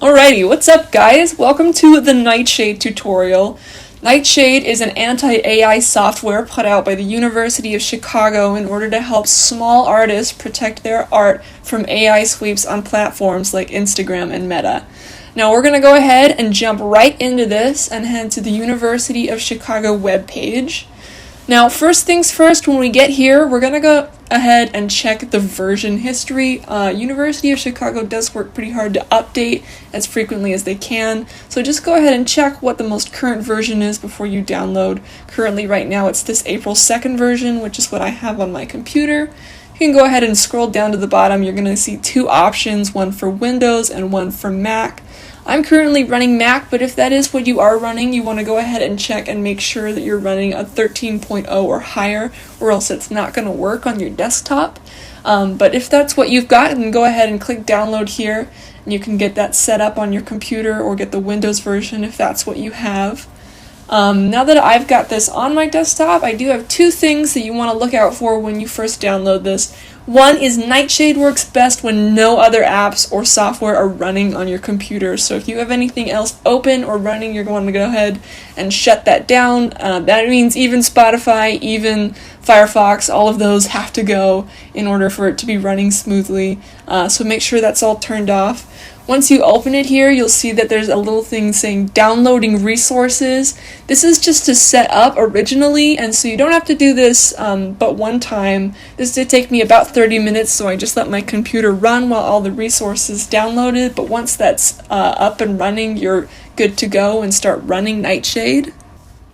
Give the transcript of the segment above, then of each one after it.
Alrighty, what's up guys? Welcome to the Nightshade tutorial. Nightshade is an anti-AI software put out by the University of Chicago in order to help small artists protect their art from AI sweeps on platforms like Instagram and Meta. Now we're going to go ahead and jump right into this and head to the University of Chicago webpage. Now, first things first, when we get here, we're going to go ahead and check the version history. University of Chicago does work pretty hard to update as frequently as they can, so just go ahead and check what the most current version is before you download. Currently, right now, it's this April 2nd version, which is what I have on my computer. You can go ahead and scroll down to the bottom. You're going to see two options, one for Windows and one for Mac. I'm currently running Mac, but if that is what you are running, you want to go ahead and check and make sure that you're running a 13.0 or higher, or else it's not going to work on your desktop. But if that's what you've got, then go ahead and click download here, and you can get that set up on your computer or get the Windows version if that's what you have. Now that I've got this on my desktop, I do have two things that you want to look out for when you first download this. One is Nightshade works best when no other apps or software are running on your computer. So if you have anything else open or running, you're going to go ahead and shut that down. That means even Spotify, even Firefox, all of those have to go in order for it to be running smoothly. So make sure that's all turned off. Once you open it here, you'll see that there's a little thing saying downloading resources. This is just to set up originally, and so you don't have to do this but one time. This did take me about 30 minutes, so I just let my computer run while all the resources downloaded, but once that's up and running, you're good to go and start running Nightshade.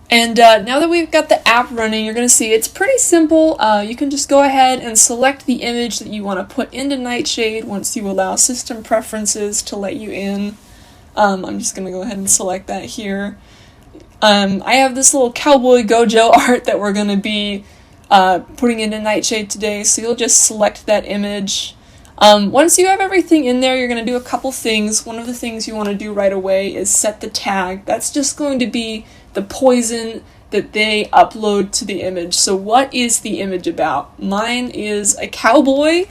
And now that we've got the app running, you're going to see it's pretty simple. You can just go ahead and select the image that you want to put into Nightshade once you allow system preferences to let you in. I'm just going to go ahead and select that here. I have this little Cowboy Gojo art that we're going to be putting into Nightshade today, so you'll just select that image. Once you have everything in there, you're going to do a couple things. One of the things you want to do right away is set the tag. That's just going to be the poison that they upload to the image. So what is the image about? Mine is a cowboy.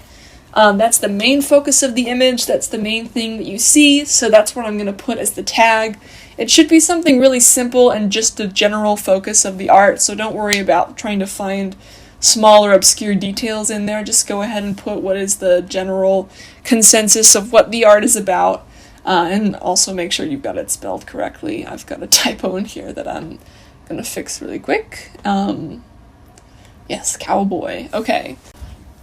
That's the main focus of the image. That's the main thing that you see. So that's what I'm going to put as the tag. It should be something really simple and just the general focus of the art. So don't worry about trying to find small or obscure details in there. Just go ahead and put what is the general consensus of what the art is about. And also make sure you've got it spelled correctly. I've got a typo in here that I'm going to fix really quick. Yes, cowboy. Okay.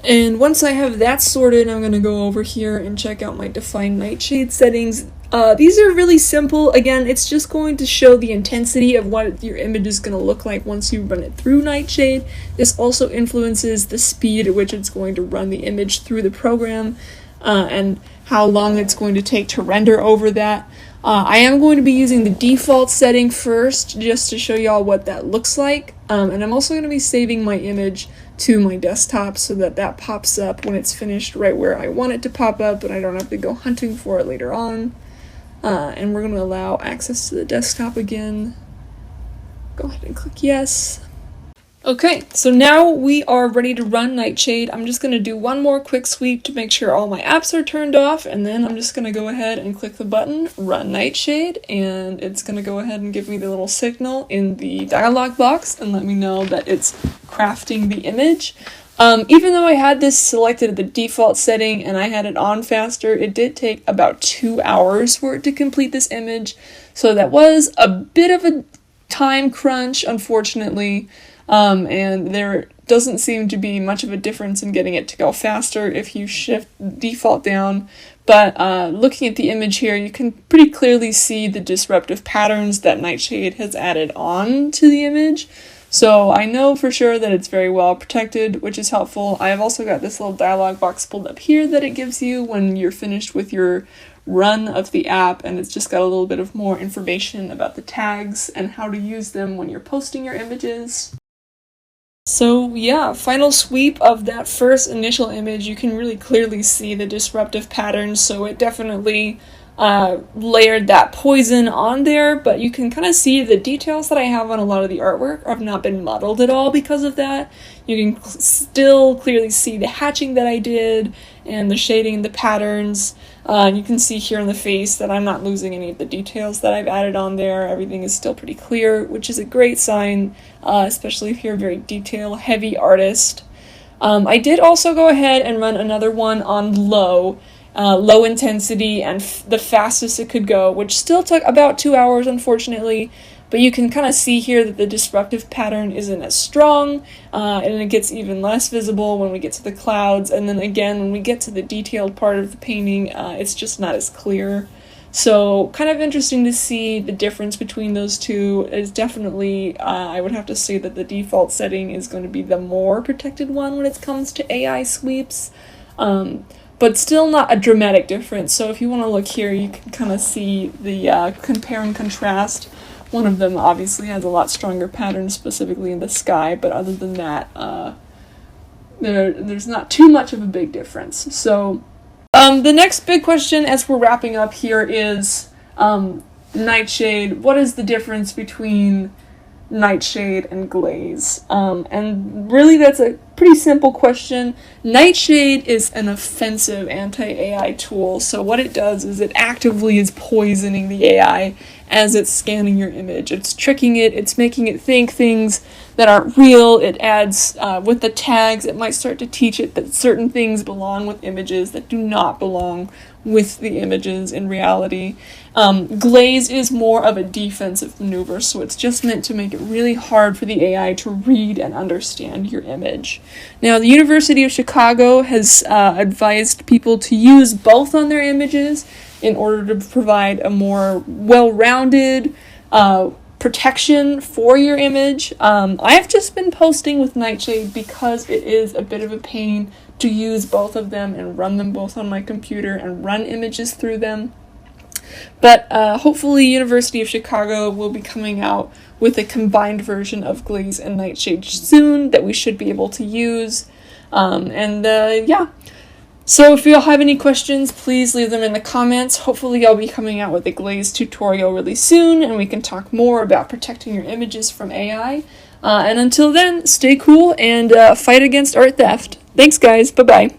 And once I have that sorted, I'm going to go over here and check out my Define Nightshade settings. These are really simple. Again, it's just going to show the intensity of what your image is going to look like once you run it through Nightshade. This also influences the speed at which it's going to run the image through the program. And how long it's going to take to render over that. I am going to be using the default setting first, just to show y'all what that looks like. And I'm also going to be saving my image to my desktop so that that pops up when it's finished right where I want it to pop up, and I don't have to go hunting for it later on. And we're going to allow access to the desktop again. Go ahead and click yes. Okay, so now we are ready to run Nightshade. I'm just going to do one more quick sweep to make sure all my apps are turned off, and then I'm just going to go ahead and click the button, Run Nightshade, and it's going to go ahead and give me the little signal in the dialog box and let me know that it's crafting the image. Even though I had this selected at the default setting and I had it on faster, it did take about 2 hours for it to complete this image, so that was a bit of a time crunch, unfortunately. And there doesn't seem to be much of a difference in getting it to go faster if you shift default down, but looking at the image here, you can pretty clearly see the disruptive patterns that Nightshade has added on to the image. So I know for sure that it's very well protected, which is helpful. I have also got this little dialog box pulled up here that it gives you when you're finished with your run of the app, and it's just got a little bit of more information about the tags and how to use them when you're posting your images. So yeah, final sweep of that first initial image, you can really clearly see the disruptive patterns, so it definitely layered that poison on there, but you can kind of see the details that I have on a lot of the artwork have not been muddled at all because of that. You can still clearly see the hatching that I did and the shading, the patterns. You can see here in the face that I'm not losing any of the details that I've added on there. Everything is still pretty clear, which is a great sign, especially if you're a very detail-heavy artist. I did also go ahead and run another one on low intensity and the fastest it could go, which still took about 2 hours, unfortunately. But you can kind of see here that the disruptive pattern isn't as strong, and it gets even less visible when we get to the clouds. And then again, when we get to the detailed part of the painting, it's just not as clear. So kind of interesting to see the difference between those two. Is definitely, I would have to say that the default setting is going to be the more protected one when it comes to AI sweeps. But still not a dramatic difference. So if you want to look here, you can kind of see the compare and contrast. One of them obviously has a lot stronger pattern, specifically in the sky, but other than that, there's not too much of a big difference. So the next big question as we're wrapping up here is Nightshade. What is the difference between Nightshade and Glaze? And really that's a pretty simple question. Nightshade is an offensive anti-AI tool, so what it does is it actively is poisoning the AI as it's scanning your image. It's tricking it, it's making it think things that aren't real. It adds, with the tags, it might start to teach it that certain things belong with images that do not belong with the images in reality. Glaze is more of a defensive maneuver, so it's just meant to make it really hard for the AI to read and understand your image. Now, the University of Chicago has advised people to use both on their images in order to provide a more well-rounded protection for your image. I have just been posting with Nightshade because it is a bit of a pain to use both of them and run them both on my computer and run images through them. But hopefully University of Chicago will be coming out with a combined version of Glaze and Nightshade soon that we should be able to use. Yeah. So if you all have any questions, please leave them in the comments. Hopefully I'll be coming out with a Glaze tutorial really soon, and we can talk more about protecting your images from AI. And until then, stay cool and fight against art theft. Thanks guys, bye-bye.